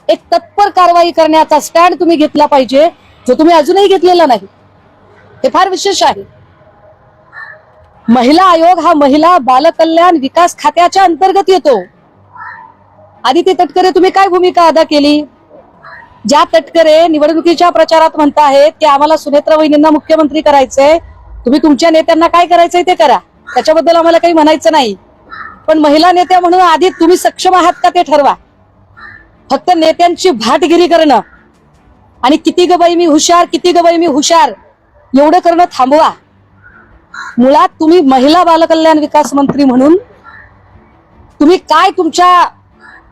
एक तत्पर कारवाई करण्याचा स्टँड तुम्ही घेतला पाहिजे, जो तुम्ही अजूनही घेतलेला नाही. हे फार विशेष आहे. महिला आयोग हा महिला बालकल्याण विकास खात्याच्या अंतर्गत येतो. आदिती तटकरे, तुम्ही काय भूमिका अदा केली? ज्या तटकरे निवडणुकीच्या प्रचारात म्हणताहेत की आम्हाला सुनेत्रा वहिनींना मुख्यमंत्री करायचंय, तुम्ही तुमच्या नेत्यांना काय करायचंय ते करा, त्याच्याबद्दल आम्हाला काही म्हणायचं नाही. पण महिला नेत्या म्हणून आधी तुम्ही सक्षम आहात का ते ठरवा. फक्त नेत्यांची भाटगिरी करणं आणि किती ग बाई मी हुशार, किती ग बाई मी हुशार एवढं करणं थांबवा. मुळात तुम्ही महिला बालकल्याण विकास मंत्री म्हणून तुम्ही काय तुमच्या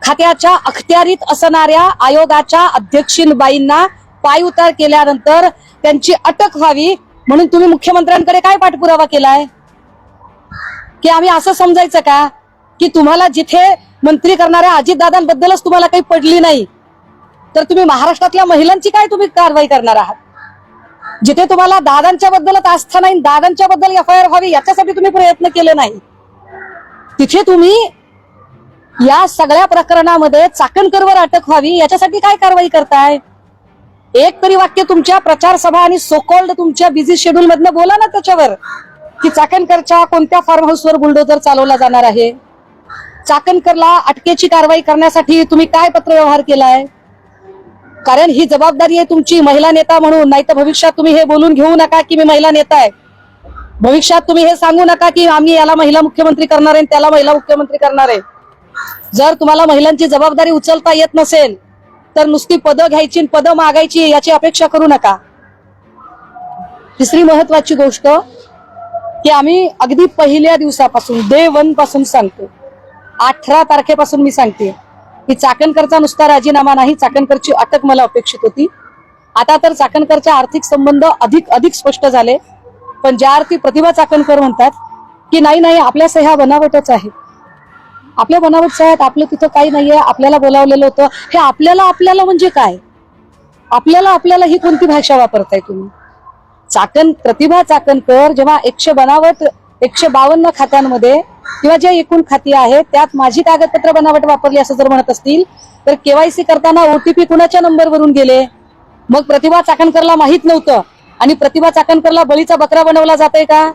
खात्याच्या अखत्यारीत असणाऱ्या आयोगाच्या अध्यक्षीनबाईंना पायउतार केल्यानंतर त्यांची अटक व्हावी म्हणून तुम्ही मुख्यमंत्र्यांकडे काय पाठपुरावा केलाय? की आम्ही असं समजायचं का की तुम्हाला जिथे मंत्री करणाऱ्या अजितदादांबद्दलच तुम्हाला काही पडली नाही, तर तुम्ही महाराष्ट्रातल्या महिलांची काय तुम्ही कारवाई करणार आहात? जिथे तुम्हाला दादांच्या बद्दलच आस्था नाही, दादांच्या बद्दल FIR व्हावी याच्यासाठी तुम्ही प्रयत्न केले नाही, तिथे तुम्ही या सगळ्या प्रकरणामध्ये चाकणकरवर अटक व्हावी याच्यासाठी काय कारवाई करताय? एक तरी वाक्य तुमच्या प्रचार सभा आणि सोकॉल्ड तुमच्या बिझी शेड्यूल मधनं बोला ना त्याच्यावर, की चाकणकरच्या कोणत्या फार्म हाऊसवर बुलडोजर चालवला जाणार आहे, चाकणकरला अटकेची कारवाई करण्यासाठी तुम्ही काय पत्रव्यवहार केलाय? कारण ही जबाबदारी आहे तुमची महिला नेता म्हणून. नाही तर भविष्यात तुम्ही हे बोलून घेऊ नका की मी महिला नेता आहे. भविष्यात तुम्ही हे सांगू नका की आम्ही याला महिला मुख्यमंत्री करणार आहे, त्याला महिला मुख्यमंत्री करणार आहे. जर तुम्हाला महिलांची जबाबदारी उचलता येत नसेल तर नुसती पदं घ्यायची, पदं मागायची याची अपेक्षा करू नका. तिसरी महत्वाची गोष्ट की आम्ही अगदी पहिल्या दिवसापासून डे 1 पासून सांगतो, 18 तारखेपासून मी सांगते की चाकणकरचा नुसता राजीनामा नाही, चाकणकरची अटक मला अपेक्षित होती. आता तर चाकणकरचे आर्थिक संबंध अधिक स्पष्ट झाले. पण ज्या अर्थी प्रतिभा चाकणकर म्हणतात की नाही नाही आपल्या सह्या बनावटच आहे, आपल्या बनावट आहेत, आपलं तिथं काही नाहीये, आपल्याला बोलावलेलं होतं. हे आपल्याला म्हणजे काय? आपल्याला ही कोणती भाषा वापरताय तुम्ही? प्रतिभा चाकणकर जेव्हा 152 खात्यांमध्ये किंवा जे एकूण खाती आहेत त्यात माझी कागदपत्र बनावट वापरली असं जर म्हणत असतील तर KYC करताना OTP कुणाच्या नंबरवरून गेले? मग प्रतिभा चाकणकरला माहित नव्हतं आणि प्रतिभा चाकणकरला बळीचा बकरा बनवला जातोय का?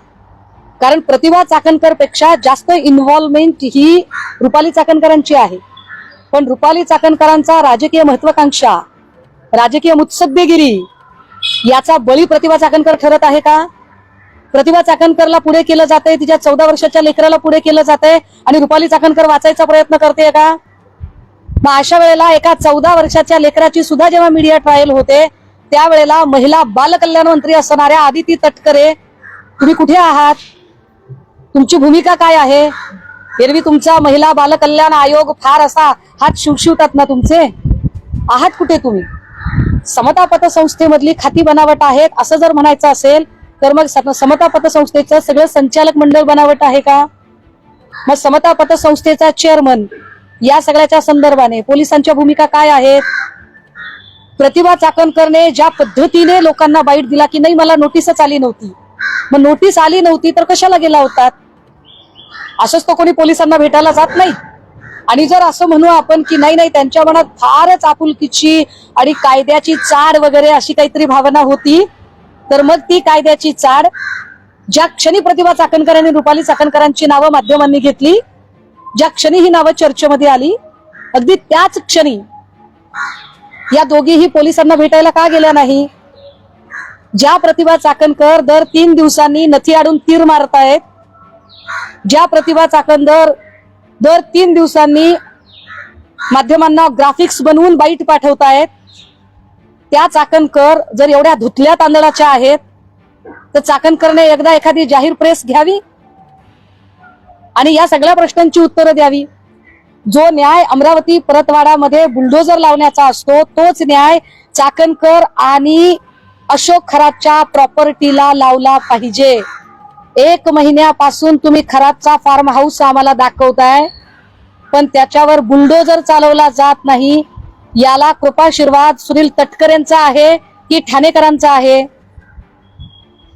कारण प्रतिभा चाकणकर पेक्षा जास्त इन्व्हॉल्वमेंट ही रुपाली चाकणकरांची आहे. पण रुपाली चाकणकरांचा राजकीय महत्वाकांक्षा, राजकीय मुत्सद्देगिरी याचा बळी प्रतिभा चाकणकर ठरत आहे का? प्रतिभा चाकणकरला पुढे केलं जातंय, तिच्या 14 वर्षाच्या लेकराला पुढे केलं जातंय आणि रुपाली चाकणकर वाचायचा प्रयत्न करते का? मग अशा वेळेला एका 14 वर्षाच्या लेकराची सुद्धा जेव्हा मीडिया ट्रायल होते त्यावेळेला महिला बालकल्याण मंत्री असणाऱ्या आदिती तटकरे तुम्ही कुठे आहात? तुमची भूमिका काय आहे? एरवी तुमचा महिला बालकल्याण आयोग फार असा हात शिवशिवतात ना तुमचे, आहात कुठे तुम्ही? समता पतसंस्थेमधली खाती बनावट आहेत असं जर म्हणायचं असेल तर मग समता पतसंस्थेचं सगळं संचालक मंडळ बनावट आहे का? मग समता पतसंस्थेचा चेअरमन या सगळ्याच्या संदर्भाने पोलिसांच्या भूमिका काय आहेत? प्रतिभा चाकणकरने ज्या पद्धतीने लोकांना बाईट दिला की नाही मला नोटीसच आली नव्हती, मग नोटीस आली नव्हती तर कशाला गेला होतात? असंच तो कोणी पोलिसांना भेटायला जात नाही. आणि जर असं म्हणू आपण की नाही त्यांच्या मनात फारच आपुलकीची आणि कायद्याची चाड वगैरे अशी काहीतरी भावना होती, तर मग ती कायद्याची चाड ज्या क्षणी प्रतिभा चाकणकर आणि रुपाली चाकणकरांची नावं माध्यमांनी घेतली, ज्या क्षणी ही नावं चर्चेमध्ये आली, अगदी त्याच क्षणी या दोघीही पोलिसांना भेटायला का गेल्या नाही? ज्या प्रतिभा चाकणकर दर 3 दिवसांनी नथी आडून तीर मारतायत, ज्या प्रतिभा चाकणकर दर 3 दिवसांनी माध्यमांना ग्राफिक्स बनवून बाईट पाठवतायत, त्या चाकणकर जर एवढ्या धुतल्या तांदळाच्या आहेत तर चाकणकरने एकदा एखादी जाहीर प्रेस घ्यावी आणि या सगळ्या प्रश्नांची उत्तरं द्यावी. जो न्याय अमरावती परतवाडामध्ये बुलडोजर लावण्याचा असतो तोच न्याय चाकणकर आणि अशोक खरातच्या प्रॉपर्टीला लावला पाहिजे. 1 महिन्यापासून तुम्ही खरातचा फार्म हाऊस आम्हाला दाखवताय पण त्याच्यावर बुलडोजर चालवला जात नाही. याला कृपाशीर्वाद सुनील तटकरेंचा आहे की ठाणेकरांचा आहे?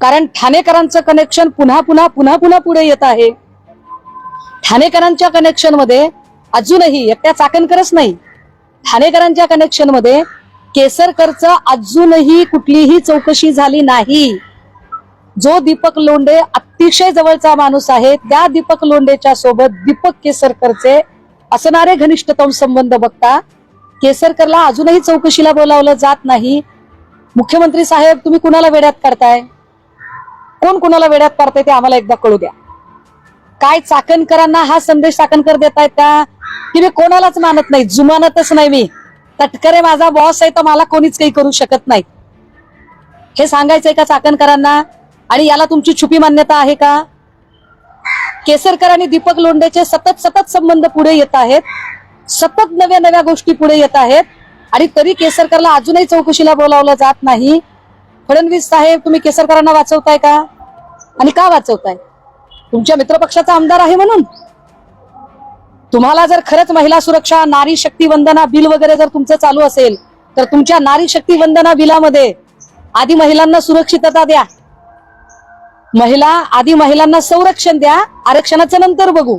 कारण ठाणेकरांचं कनेक्शन पुन्हा पुन्हा पुढे येत आहे. ठाणेकरांच्या कनेक्शन मध्ये अजूनही एकट्या चाकणकरच नाही, ठाणेकरांच्या कनेक्शन मध्ये केसरकरचं अजूनही कुठलीही चौकशी झाली नाही. जो दीपक लोंढे अतिशय जवळचा माणूस आहे, त्या दीपक लोंढेच्या सोबत दीपक केसरकरचे असणारे घनिष्ठतम संबंध बघता केसरकरला अजूनही चौकशीला बोलावलं जात नाही. मुख्यमंत्री साहेब, तुम्ही कुणाला वेड्यात काढताय? कोण कुणाला वेड्यात काढताय ते आम्हाला एकदा कळू द्या. काय चाकणकरांना हा संदेश चाकणकर देतायत का की मी कोणालाच मानत नाही, जुमानतच नाही, मी तटकरे माझा बॉस आहे तर मला कोणीच काही करू शकत नाही, हे सांगायचंय का चाकणकरांना? आणि याला तुमची छुपी मान्यता आहे का? केसरकर आणि दीपक लोंढेचे सतत संबंध पुढे येत आहेत, सतत नव्या गोष्टी पुढे येत आहेत आणि तरी केसरकरला अजूनही चौकशीला बोलावलं जात नाही. फडणवीस साहेब, तुम्ही केसरकरांना वाचवताय का? आणि का वाचवताय? तुमच्या मित्रपक्षाचा आमदार आहे म्हणून? तुम्हाला जर खरंच महिला सुरक्षा, नारी शक्ती वंदना बिल वगैरे जर तुमचं चालू असेल तर तुमच्या नारी शक्ती वंदना बिलामध्ये आधी महिलांना सुरक्षितता द्या, आधी महिलांना संरक्षण द्या, आरक्षणाचं नंतर बघू.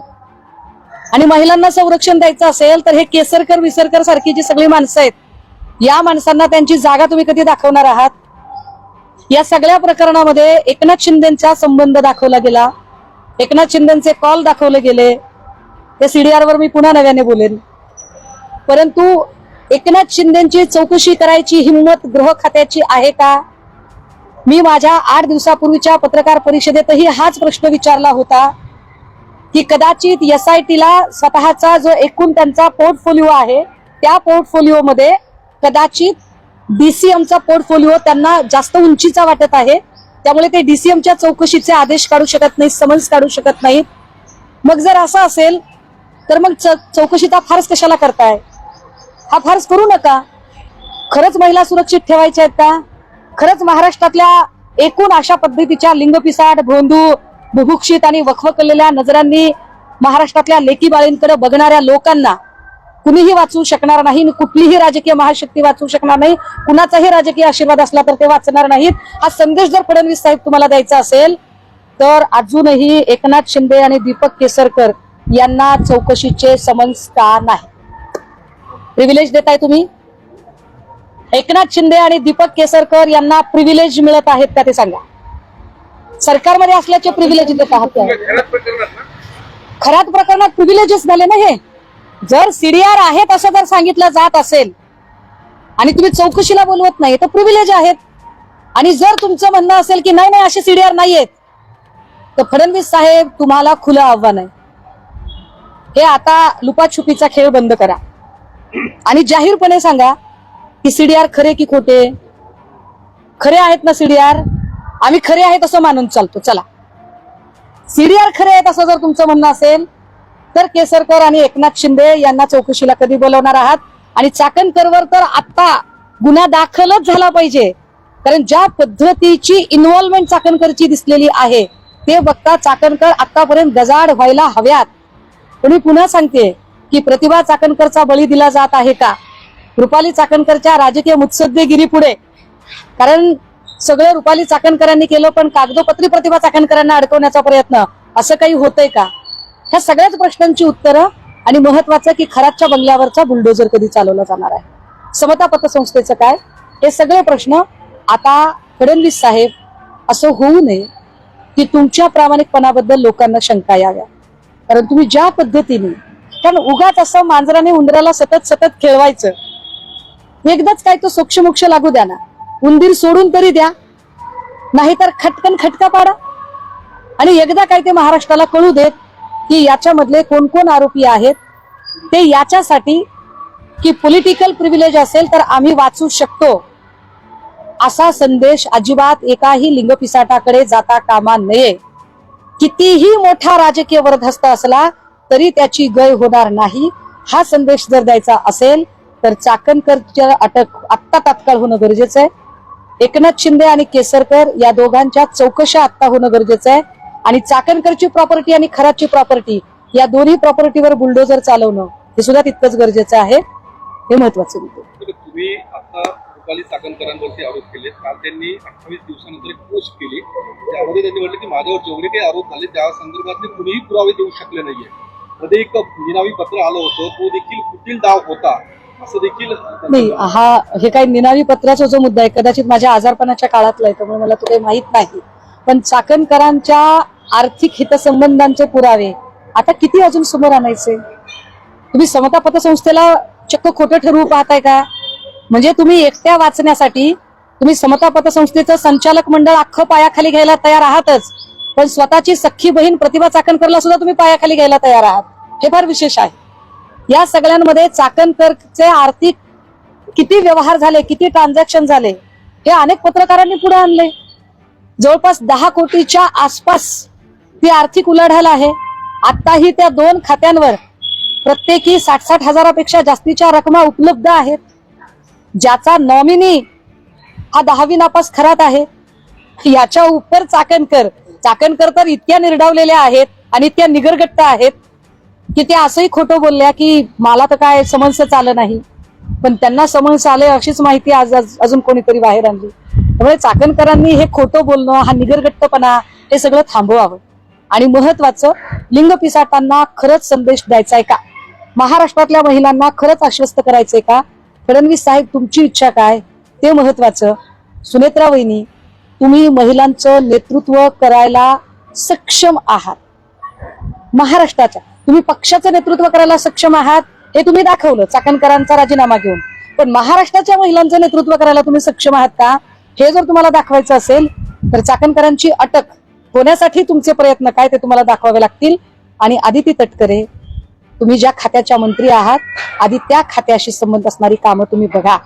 आणि महिलांना संरक्षण द्यायचं असेल तर हे केसरकर विसरकर सारखी जी सगळी माणसं आहेत, या माणसांना त्यांची जागा तुम्ही कधी दाखवणार आहात? या सगळ्या प्रकरणामध्ये एकनाथ शिंदेचा संबंध दाखवला गेला, एकनाथ शिंदेचे कॉल दाखवले गेले. त्या सीडीआर वर मी पुन्हा नव्याने बोलेन. परंतु एकनाथ शिंदेची चौकशी करायची हिंमत गृह खात्याची आहे का? मी माझ्या 8 दिवसापूर्वीच्या पत्रकार परिषदेतही हाच प्रश्न विचारला होता की कदाचित एसआयटीला स्वतःचा जो एकूण त्यांचा पोर्टफोलिओ आहे त्या पोर्टफोलिओ मध्ये कदाचित डीसीएमचा पोर्टफोलिओ त्यांना जास्त उंचीचा वाटत आहे, त्यामुळे ते डीसीएमच्या चौकशीचे आदेश काढू शकत नाहीत, समन्स काढू शकत नाहीत. मग जर असं असेल तर मग चौकशीचा फार्स कशाला करताय? हा फार्स करू नका. खरंच महिला सुरक्षित ठेवायच्या आहेत का? खरंच महाराष्ट्रातल्या एकूण अशा पद्धतीच्या लिंगपिसाट, भोंदू, बुभुक्षित आणि वखवकलेल्या नजरांनी महाराष्ट्रातल्या लेकी बाळींकडे बघणाऱ्या लोकांना कुणीही वाचवू शकणार नाही, कुठलीही राजकीय महाशक्ती वाचवू शकणार नाही, कुणाचाही राजकीय आशीर्वाद असला तर ते वाचणार नाहीत. हा संदेश जर फडणवीस साहेब तुम्हाला द्यायचा असेल तर अजूनही एकनाथ शिंदे आणि दीपक केसरकर यांना चौकशीचे समन्स का नाही? प्रिव्हिलेज देताय तुम्ही? एकनाथ शिंदे आणि दीपक केसरकर यांना प्रिव्हिलेज मिळत आहेत का ते सांगा. सरकारमध्ये असल्याचे प्रिव्हिलेज देत आहात. खऱ्याच प्रकरणात प्रिव्हिलेजेस झाले ना हे. जर सीडीआर आहेत असं जर सांगितलं जात असेल आणि तुम्ही चौकशीला बोलवत नाही तर प्रिव्हिलेज आहेत. आणि जर तुमचं म्हणणं असेल की नाही असे सीडीआर नाहीयेत तर फडणवीस साहेब, तुम्हाला खुलं आव्हान आहे, हे आता लुपाछुपीचा खेळ बंद करा आणि जाहीरपणे सांगा की सीडीआर खरे की खोटे? खरे आहेत ना सीडीआर? आम्ही खरे आहेत असं मानून चालतो. चला, सीडीआर खरे आहेत असं जर तुमचं म्हणणं असेल तर केसरकर आणि एकनाथ शिंदे यांना चौकशीला कधी बोलवणार आहात? आणि चाकणकरवर तर आता गुन्हा दाखलच झाला पाहिजे, कारण ज्या पद्धतीची इन्व्हॉल्वमेंट चाकणकरची दिसलेली आहे ते बघता चाकणकर आतापर्यंत गजाड व्हायला हव्यात. पण मी पुन्हा सांगते की प्रतिभा चाकणकरचा बळी दिला जात आहे का रुपाली चाकणकरच्या राजकीय मुत्सद्देगिरी पुढे? कारण सगळं रुपाली चाकणकरांनी केलं, पण कागदोपत्री प्रतिभा चाकणकरांना अडकवण्याचा प्रयत्न असं काही होतंय का? ह्या सगळ्याच प्रश्नांची उत्तरं आणि महत्वाचं की खरातच्या बंगल्यावरचा बुलडोजर कधी चालवला जाणार आहे, समता पतसंस्थेचं काय, हे सगळे प्रश्न आता फडणवीस साहेब, असं होऊ नये की तुमच्या प्रामाणिकपणाबद्दल लोकांना शंका याव्या. कारण तुम्ही ज्या पद्धतीने, कारण उगाच असं मांजराने उंदराला सतत खेळवायचं, एकदाच काय तो सोक्षमोक्ष लागू द्या ना, उंदीर सोडून तरी द्या, नाहीतर खटकन खटका पाडा. आणि एकदा काय ते महाराष्ट्राला कळू देत की याच्यामधले कोण कोण आरोपी आहेत. ते याच्यासाठी की पॉलिटिकल प्रिव्हिलेज असेल तर आम्ही वाचू शकतो असा संदेश अजिबात एकाही लिंगपिसाटाकडे जाता कामा नये. कितीही मोठा राजकीय वरदहस्त असला तरी त्याची गय होणार नाही. हा संदेश जर द्यायचा असेल तर चाकणकरच्या अटक आत्ता तात्काळ होणं गरजेचं आहे. एकनाथ शिंदे आणि केसरकर या दोघांच्या चौकशा आत्ता होणं गरजेचं आहे. आणि चाकणकरची प्रॉपर्टी आणि खरातची प्रॉपर्टी या दोन्ही प्रॉपर्टीवर बुलडोजर चालवणं हे सुद्धा तितकंच गरजेचं आहे. हे महत्वाचं आहे. तुम्ही आता रुपाली चाकणकरांवरती आरोप केले. काल त्यांनी 28 दिवसानंतर एक पोस्ट केली, त्यामध्ये त्यांनी म्हटलं की माझ्यावर जेवढे काही आरोप झाले त्या संदर्भातले कुणीही पुरावे देऊ शकले नाहीये. मध्ये एक निनावी पत्र आलं होतं, तो देखील कुटील डाव होता असं देखील नाही, हे काही निनावी पत्राचा जो मुद्दा आहे कदाचित माझ्या आजारपणाच्या काळातला आहे, त्यामुळे मला तो काही माहित नाही. पण चाकणकरांच्या आर्थिक हितसंबंधांचे पुरावे आता किती अजून समोर आणायचे? तुम्ही समता पतसंस्थेला चक्क खोटं ठरवू पाहताय का? म्हणजे तुम्ही एकट्या वाचण्यासाठी तुम्ही समता पतसंस्थेचं संचालक मंडळ अख्खं पायाखाली घ्यायला तयार आहातच, पण स्वतःची सख्खी बहीण प्रतिभा चाकणकरला सुद्धा तुम्ही पायाखाली घ्यायला तयार आहात. हे फार विशेष आहे. या सगळ्यांमध्ये चाकणकरचे आर्थिक किती व्यवहार झाले, किती ट्रान्झॅक्शन झाले, हे अनेक पत्रकारांनी पुढे आणले. जवळपास 10 कोटीच्या आसपास ती आर्थिक उलाढाल आहे. आताही त्या 2 खात्यांवर प्रत्येकी 60-60 हजारापेक्षा जास्तीच्या रकमा उपलब्ध आहेत. ज्याचा नॉमिनी हा 10वी नापास खरात आहे. याच्या उपर चाकणकर तर इतक्या निर्डावलेल्या आहेत आणि इतक्या निगरगट्ट आहेत की त्या असंही खोटं बोलल्या की मला तर काय समन्स आलं नाही, पण त्यांना समन्स आले अशीच माहिती आज अजून कोणीतरी बाहेर आणली. त्यामुळे चाकणकरांनी हे खोटं बोलणं, हा निगरगट्टपणा हे सगळं थांबवावं. आणि महत्वाचं, लिंग पिसाटांना खरंच संदेश द्यायचा आहे का? महाराष्ट्रातल्या महिलांना खरंच आश्वस्त करायचंय का? फडणवीस साहेब तुमची इच्छा काय ते महत्वाचं. सुनेत्रा वहिनी, तुम्ही महिलांचं नेतृत्व करायला सक्षम आहात. महाराष्ट्राच्या तुम्ही पक्षाचं नेतृत्व करायला सक्षम आहात हे तुम्ही दाखवलं चाकणकरांचा राजीनामा घेऊन. पण महाराष्ट्राच्या महिलांचं नेतृत्व करायला तुम्ही सक्षम आहात का, हे जर तुम्हाला दाखवायचं असेल तर चाकणकरांची अटक होण्यासाठी तुमचे प्रयत्न काय ते तुम्हाला दाखवावे लागतील. आणि आदिती तटकरे, तुम्ही ज्या खात्याच्या मंत्री आहात, आधी त्या खात्याशी संबंध असणारी कामं तुम्ही बघा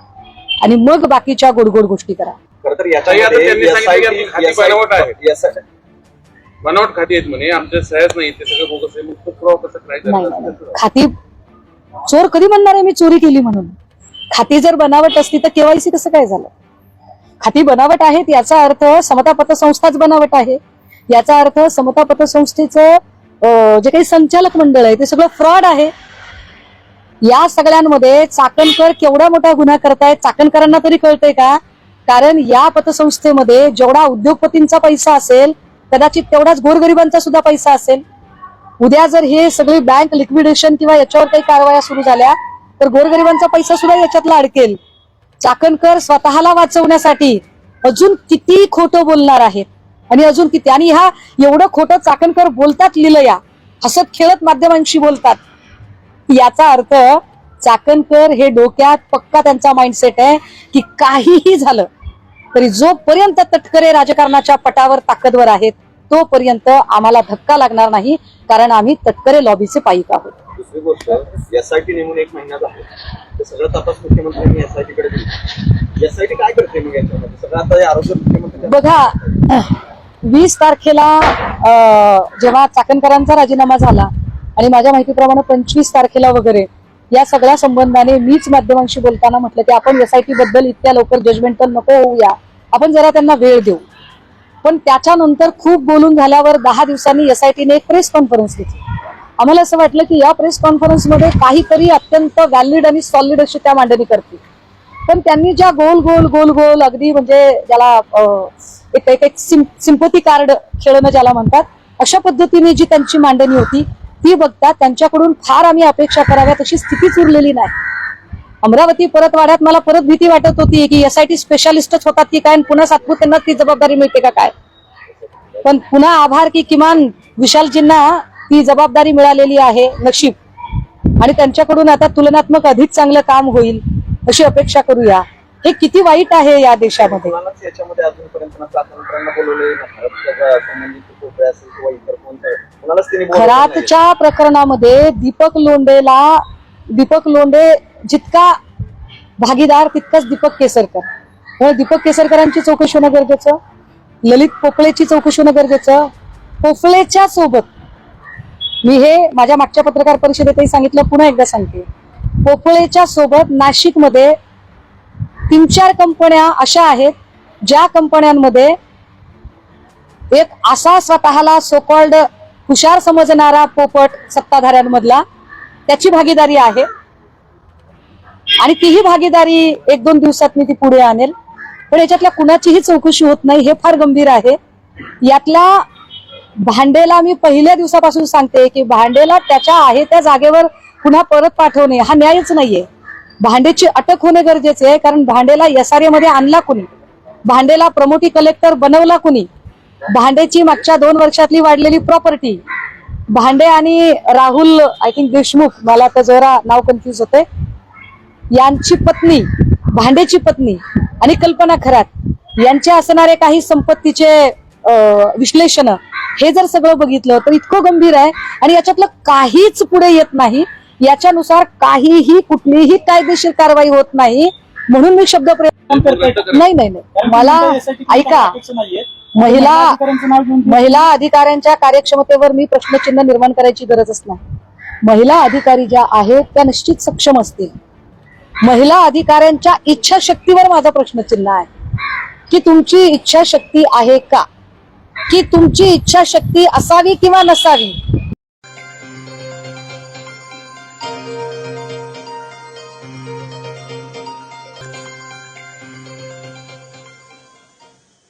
आणि मग बाकीच्या गोड गोष्टी करा. खरं तर बनावट खाती आहेत म्हणे, आमच्या सह्याच नाही, ते सगळं बोगस आहे. मग पुरावा कसं करायचं? खाती चोर कधी म्हणणार आहे मी चोरी केली म्हणून? खाती जर बनावट असती तर केवायसी कसं काय झालं? खाती बनावट आहेत याचा अर्थ समता पतसंस्थाच बनावट आहे. याचा अर्थ समता पतसंस्थेचं जे काही संचालक मंडळ आहे ते सगळं फ्रॉड आहे. या सगळ्यांमध्ये चाकणकर केवढा मोठा गुन्हा करतायत चाकणकरांना तरी कळतंय का? कारण या पतसंस्थेमध्ये जेवढा उद्योगपतींचा पैसा असेल कदाचित तेवढाच गोरगरिबांचा सुद्धा पैसा असेल. उद्या जर हे सगळी बँक लिक्विडेशन किंवा याच्यावर काही कारवाया सुरू झाल्या तर गोरगरिबांचा पैसा सुद्धा याच्यातला अडकेल. चाकणकर स्वतःला वाचवण्यासाठी अजून किती खोटं बोलणार आहेत आणि अजून किती. आणि ह्या एवढं खोटं चाकणकर बोलतात लिलया, हसत खेळत माध्यमांशी बोलतात. याचा अर्थ चाकणकर हे डोक्यात पक्का त्यांचा माइंडसेट आहे की काहीही झालं तरी जोपर्यंत तटकरे राजकारणाच्या पटावर ताकदवर आहेत तोपर्यंत आम्हाला धक्का लागणार नाही, कारण आम्ही तटकरे लॉबीचे पाईक आहोत. दुसरी गोष्ट, एसआयटी नेमून 1 महिना झाला, ते सगळं तपास मुख्यमंत्र्यांनी एसआयटी कडे दिली. एसआयटी काय करते मग याच्यामध्ये? सगळं आता आरोग्य मुख्यमंत्री बघा, 20 तारखेला जेव्हा चाकणकरांचा राजीनामा झाला आणि माझ्या माहितीप्रमाणे 25 तारखेला वगैरे या सगळ्या संबंधाने मीच माध्यमांशी बोलताना म्हटलं की आपण एसआयटी बद्दल इतक्या लवकर जजमेंटल नको होऊया, आपण जरा त्यांना वेळ देऊ. पण त्याच्यानंतर खूप बोलून झाल्यावर 10 दिवसांनी एसआयटीने एक प्रेस कॉन्फरन्स घेतली. आम्हाला असं वाटलं की या प्रेस कॉन्फरन्समध्ये काहीतरी अत्यंत व्हॅलिड आणि सॉलिड अशी त्या मांडणी करतील. पण त्यांनी ज्या गोल अगदी म्हणजे ज्याला एक सिंपथी कार्ड खेळणं ज्याला म्हणतात, अशा पद्धतीने जी त्यांची मांडणी होती ती बघता त्यांच्याकडून फार आम्ही अपेक्षा कराव्यात अशी स्थितीच उरलेली नाही. अमरावती परतवाड्यात मला परत भीती वाटत होती की एसआयटी स्पेशालिस्टच होतात की काय, पुन्हा सातपुतेंना ती जबाबदारी मिळते का काय. पण पुन्हा आभार की किमान विशालजींना ती जबाबदारी मिळालेली आहे, नशीब. आणि त्यांच्याकडून आता तुलनात्मक अधिक चांगलं काम होईल अशी अपेक्षा करूया. हे किती वाईट आहे या देशामध्ये. याच्यामध्ये अजूनपर्यंत चाकणकरांना बोलवले खरातच्या प्रकरणामध्ये दीपक लोंढे जितका भागीदार तितकाच दीपक केसरकर. दीपक केसरकरांची चौकशी होणं गरजेचं, ललित पोफळेची चौकशी होणं गरजेचं. पोफळेच्या सोबत मी हे माझ्या मागच्या पत्रकार परिषदेतही सांगितलं, पुन्हा एकदा सांगते, पोफळेच्या सोबत नाशिकमध्ये 3-4 कंपन्या अशा आहेत ज्या कंपन्यांमध्ये एक असा स्वतःला सोकॉल्ड हुशार समजणारा पोपट सत्ताधाऱ्यांमधला त्याची भागीदारी आहे. आणि तीही भागीदारी 1-2 दिवसात मी ती पुढे आणेल. पण याच्यातल्या कुणाचीही चौकशी होत नाही, हे फार गंभीर आहे. यातल्या भांडेला मी पहिल्या दिवसापासून सांगते की भांडेला त्याच्या आहे त्या जागेवर पुन्हा परत पाठवणे हा न्यायच नाहीये. भांडेची अटक होणे गरजेचे आहे, कारण भांडेला SRA मध्ये आणला कुणी, भांडेला प्रमोटी कलेक्टर बनवला कुणी, भांडेची मागच्या 2 वर्षातली वाढलेली प्रॉपर्टी, भांडे आणि राहुल आय थिंक देशमुख, मला आता जरा नाव कन्फ्युज होते, यांची पत्नी, भांडेची पत्नी आणि कल्पना खरात यांचे असणारे काही संपत्तीचे विश्लेषण, हे जर सगळं बघितलं तर इतकं गंभीर आहे आणि याच्यातलं काहीच पुढे येत नाही. याच्यानुसार काहीही कुठलीही कायदेशीर कारवाई होत नाही. म्हणून मी शब्द प्रयोग करते. नाही नाही नाही, मला ऐका, महिला अधिकाऱ्यांच्या कार्यक्षमतेवर मी प्रश्नचिन्ह निर्माण करायची गरजच नाही. महिला अधिकारी ज्या आहेत त्या निश्चित सक्षम असतील. महिला अधिकाऱ्यांच्या इच्छाशक्तीवर माझा प्रश्नचिन्ह आहे की तुमची इच्छाशक्ती आहे का, की तुमची इच्छाशक्ती असावी किंवा नसावी